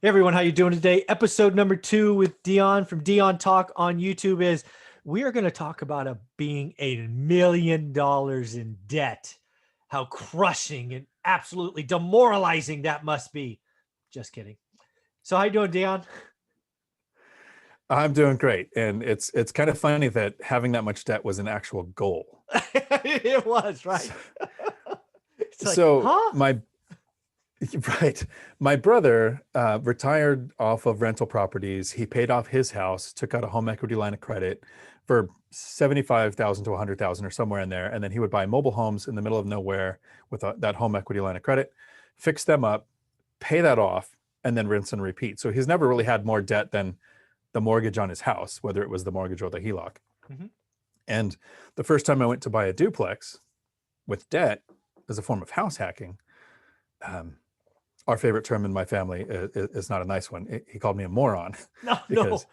Hey everyone, how you doing today? Episode number 2 with Dion from Dion Talk on YouTube is we are going to talk about being $1 million in debt. How crushing and absolutely demoralizing that must be. Just kidding. So how you doing, Dion? I'm doing great, and it's kind of funny that having that much debt was an actual goal. It was, So, right? It's like, so huh? my right, my brother retired off of rental properties. He paid off his house, took out a home equity line of credit for 75,000 to 100,000 or somewhere in there, and then he would buy mobile homes in the middle of nowhere with that home equity line of credit, fix them up, pay that off, and then rinse and repeat. So he's never really had more debt than the mortgage on his house, whether it was the mortgage or the HELOC. Mhm. And the first time I went to buy a duplex with debt as a form of house hacking, um, our favorite term in my family is not a nice one. He called me a moron No, because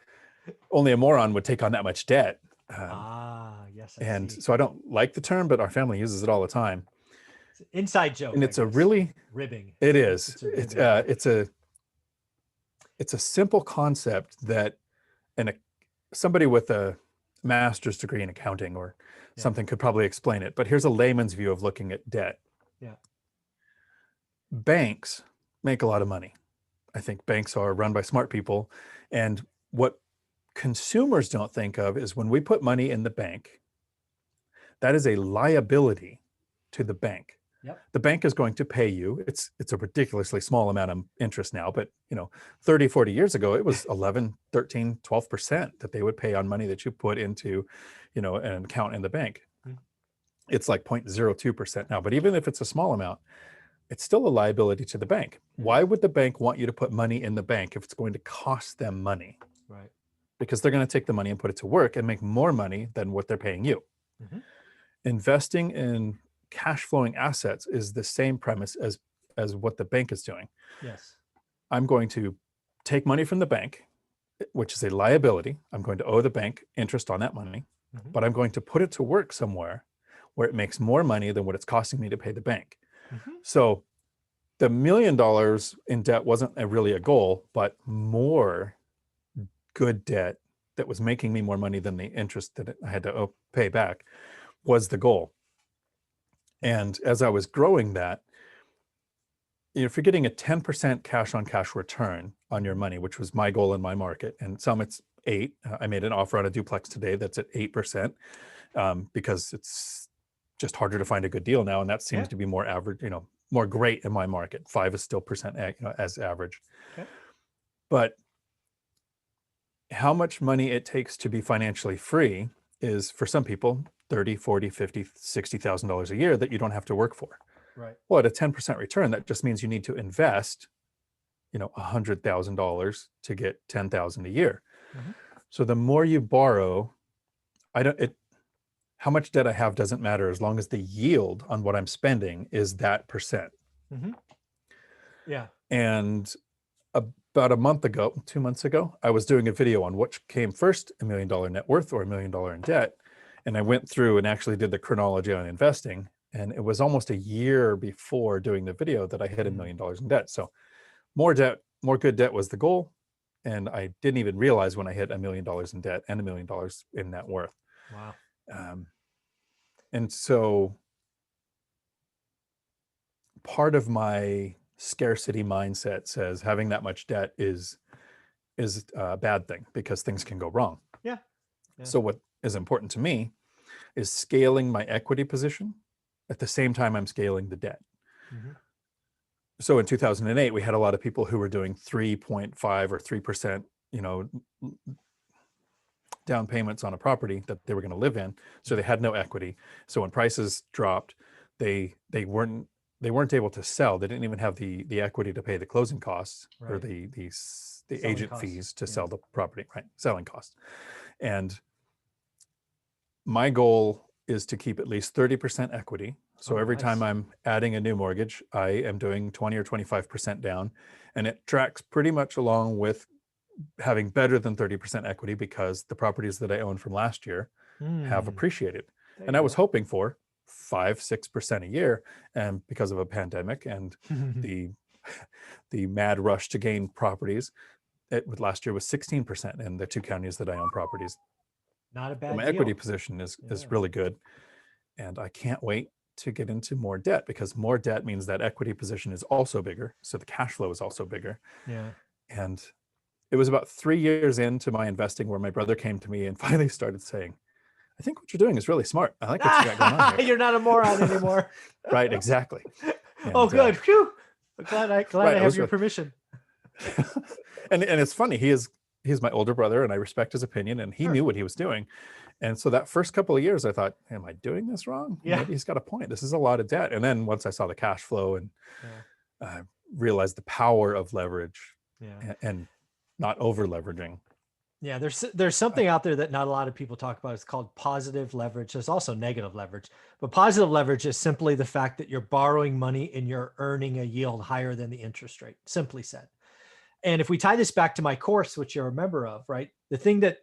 no. only a moron would take on that much debt. Yes, I And see. so I don't like the term, but our family uses it all the time. It's an inside joke, And I it's a guess. really, Ribbing. it is, It's a ribbing joke. it's a simple concept that an somebody with a master's degree in accounting or Yeah. something could probably explain it. But here's a layman's view of looking at debt. Yeah. Banks make a lot of money. I think banks are run by smart people. And what consumers don't think of is when we put money in the bank, that is a liability to the bank. Yep. The bank is going to pay you. It's a ridiculously small amount of interest now, but 30, 40 years ago, it was 11, 13, 12% that they would pay on money that you put into, an account in the bank. Mhm. It's like 0.02% now. But even if it's a small amount, it's still a liability to the bank. It Why is. would the bank want you to put money in the bank if it's going to cost them money? Right. Because they're going to take the money and put it to work and make more money than what they're paying you. Mhm. Investing in cash flowing assets is the same premise as what the bank is doing. Yes. I'm going to take money from the bank, which is a liability. I'm going to owe the bank interest on that money, Mhm. but I'm going to put it to work somewhere where it makes more money than what it's costing me to pay the bank. Mhm. So the $1 million in debt wasn't really a goal, but more good debt that was making me more money than the interest that I had to pay back was the goal. Yeah. And as I was growing that, if you're getting a 10% cash on cash return on your Mhm. money, which was my goal in my market, and some it's eight. I made an offer on a duplex today that's at 8%, because it's just harder to find a good deal now, and that seems Yeah. to be more average, more great in my market. 5 is still percent, as average. Okay. But how much money it takes to be financially free is for some people 30, 40, 50, $60,000 a year that you don't have to work for. Right. Well, at a 10% return, that just means you need to invest, $100,000 to get 10,000 a year. Mhm. So the more you borrow, I don't it how much debt I have doesn't matter as long as the yield on what I'm spending is that percent. Mhm. Yeah. And about a month ago, 2 months ago, I was doing a video on which came first, $1 million net worth or $1 million in debt. And I went through and actually did the chronology on investing. And it was almost a year before doing the video that I hit $1 Mm. million in debt. So more debt, more good debt was the goal. And I didn't even realize when I hit $1 million in debt and $1 million in net worth. Wow. Um, and so part of my scarcity mindset says having that much debt is a bad thing because things can go wrong. Yeah. Yeah. So what is important to me is scaling my equity position at the same time I'm scaling the debt. Mhm. So in 2008, we had a lot of people who were doing 3.5 or 3%, down payments on a property that they were going to live in. So they Mhm. had no equity. So when prices dropped, they weren't able to sell. They didn't even have the equity to pay the closing costs or Right. the Selling agent costs. fees to Yeah. sell the property, right? Selling costs. And my goal is to keep at least 30% equity. So Oh, every time nice. I'm adding a new mortgage, I am doing 20 or 25% down. And it tracks pretty much along with having better than 30% equity because the properties that I own from last year have Mm. appreciated. There And you I was go. hoping for 5, 6% a year. And because of a pandemic and the the mad rush to gain properties. Last year was 16% in the 2 counties that I own properties. Not a So bad my deal. equity position is really good, and I can't wait to get into more debt, because more debt means that equity position is also bigger, so the cash flow is also bigger. Yeah. And it was about 3 years into my investing where my brother came to me and finally started saying, I think what you're doing is really smart. I like what you got going on here. You're not a moron anymore. Right, exactly. Oh, And good. Phew. Glad right, I have your permission. and it's funny, he's my older brother, and I respect his opinion, and he Sure. knew what he was doing. And so that first couple of years I thought, am I doing this wrong? Yeah. Maybe he's got a point. This is a lot of debt. And then once I saw the cash flow and realized the power of leverage and not over leveraging. Yeah, there's something out there that not a lot of people talk about. It's called positive leverage. There's also negative leverage, but positive leverage is simply the fact that you're borrowing money and you're earning a yield higher than the interest rate, simply said. And if we tie this back to my course, which you're a member of, right? The thing that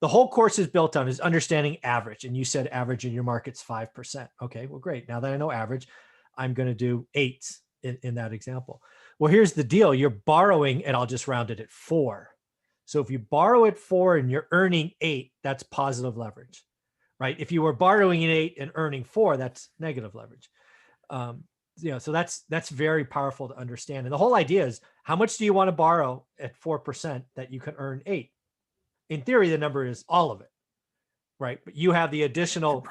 the whole course is built on is understanding average. And you said average in your market's 5%. Okay, well, great. Now that I know average, I'm going to do 8 in that example. Well, here's the deal. You're borrowing, and I'll just round it at 4. So if you borrow at 4 and you're earning 8, that's positive leverage, right? If you were borrowing at 8 and earning 4, that's negative leverage. So that's very powerful to understand. And the whole idea is, how much do you want to borrow at 4% that you can earn 8? In theory, the number is all of it, right? But you have the additional,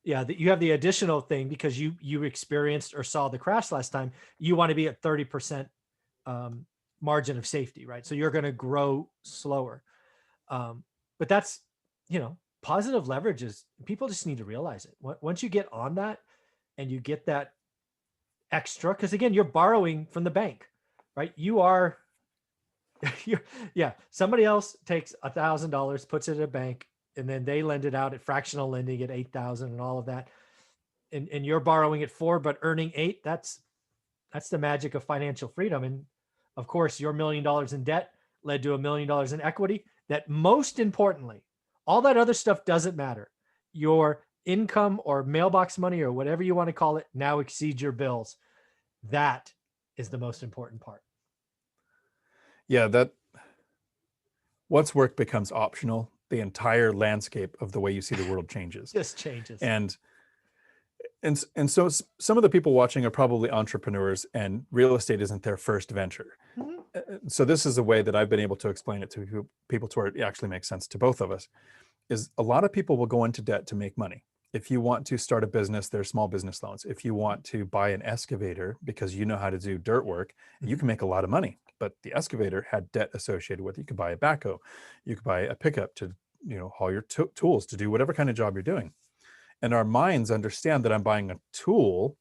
you have the additional thing because you experienced or saw the crash last time. You want to be at 30% margin of safety, right? So you're going to grow slower. But that's, positive leverage is, people just need to realize it. Once you get on that and you get that extra, because again, you're borrowing from the bank, right? Somebody else takes $1,000, puts it in a bank, and then they lend it out at fractional lending at 8,000 and all of that. And you're borrowing at 4, but earning 8. That's the magic of financial freedom. And of course, your $1 million in debt led to $1 million in equity. That, most importantly, all that other stuff doesn't matter. Your income or mailbox money or whatever you want to call it now exceeds your bills. That is the most important part. Yeah, that once work becomes optional, the entire landscape of the way you see the world changes. Just changes. And so some of the people watching are probably entrepreneurs, and real estate isn't their first venture. Mm-hmm. So this is a way that I've been able to explain it to people to where it actually makes sense to both of us, is a lot of people will go into debt to make money. If you want to start a business, there's small business loans. If you want to buy an excavator because you know how to do dirt work, mm-hmm. you can make a lot of money. But the excavator had debt associated with it. You could buy a backhoe, you could buy a pickup to haul your tools to do whatever kind of job you're doing. And our minds understand that I'm buying a tool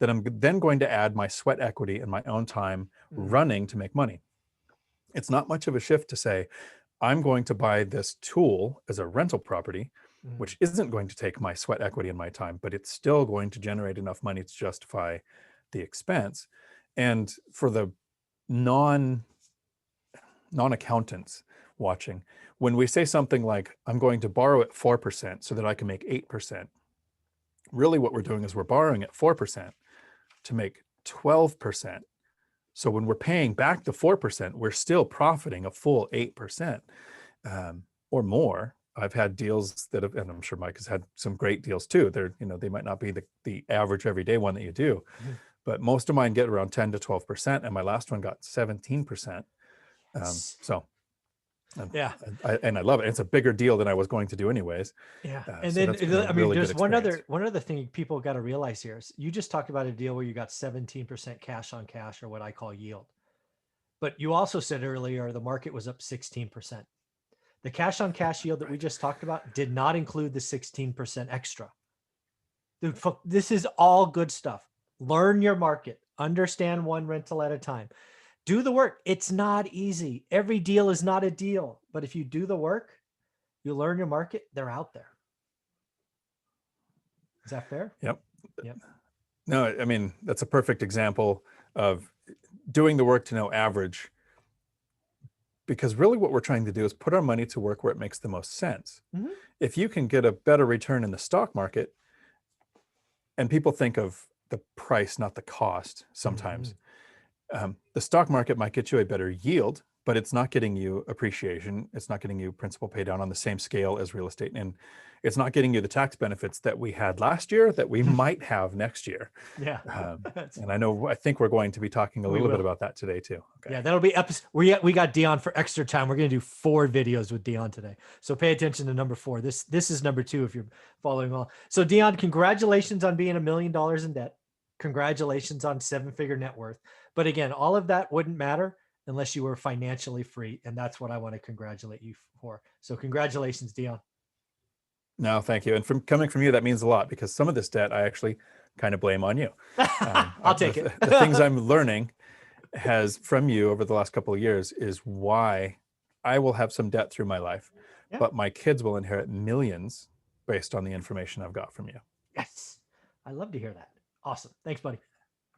that I'm then going to add my sweat equity and my own time running to make money. It's not much of a shift to say, I'm going to buy this tool as a rental property, which isn't going to take my sweat equity and my time, but it's still going to generate enough money to justify the expense. And for the non-accountants watching, when we say something like, I'm going to borrow at 4% so that I can make 8%, really what we're doing is we're borrowing at 4% to make 12%. So when we're paying back the 4%, we're still profiting a full 8% or more. I've had deals that have, and I'm sure Mike has had some great deals too. They're, they might not be the average everyday one that you do, but most of mine get around 10 to 12%, and my last one got 17%. And I love it. It's a bigger deal than I was going to do anyways. Yeah. And so then, really there's one other thing people got to realize here is, you just talked about a deal where you got 17% cash on cash, or what I call yield. But you also said earlier, the market was up 16%. The cash on cash yield that we just talked about did not include the 16% extra. Dude, this is all good stuff. Learn your market, understand one rental at a time. Do the work. It's not easy. Every deal is not a deal, but if you do the work, you learn your market, they're out there. Is that fair? Yep. No, I mean, that's a perfect example of doing the work to know average, because really what we're trying to do is put our money to work where it makes the most sense. Mm-hmm. If you can get a better return in the stock market, and people think of the price, not the cost sometimes. The stock market might get you a better yield, but it's not getting you appreciation. It's not getting you principal pay down on the same scale as real estate. And it's not getting you the tax benefits that we had last year that we might have next year. Yeah. And I think we're going to be talking a little bit about that today too. Okay. Yeah, that'll be episode. We got Dion for extra time. We're going to do 4 videos with Dion today. So pay attention to number 4. This is number 2 if you're following along. So Dion, congratulations on being $1 million in debt. Congratulations on 7-figure net worth. But again, all of that wouldn't matter unless you were financially free. And that's what I want to congratulate you for. So congratulations, Dion. No, thank you. And coming from you, that means a lot, because some of this debt I actually kind of blame on you. I'll take it. The things I'm learning from you over the last couple of years is why I will have some debt through my life, but my kids will inherit millions based on the information I've got from you. Yes. I love to hear that. Awesome. Thanks, buddy.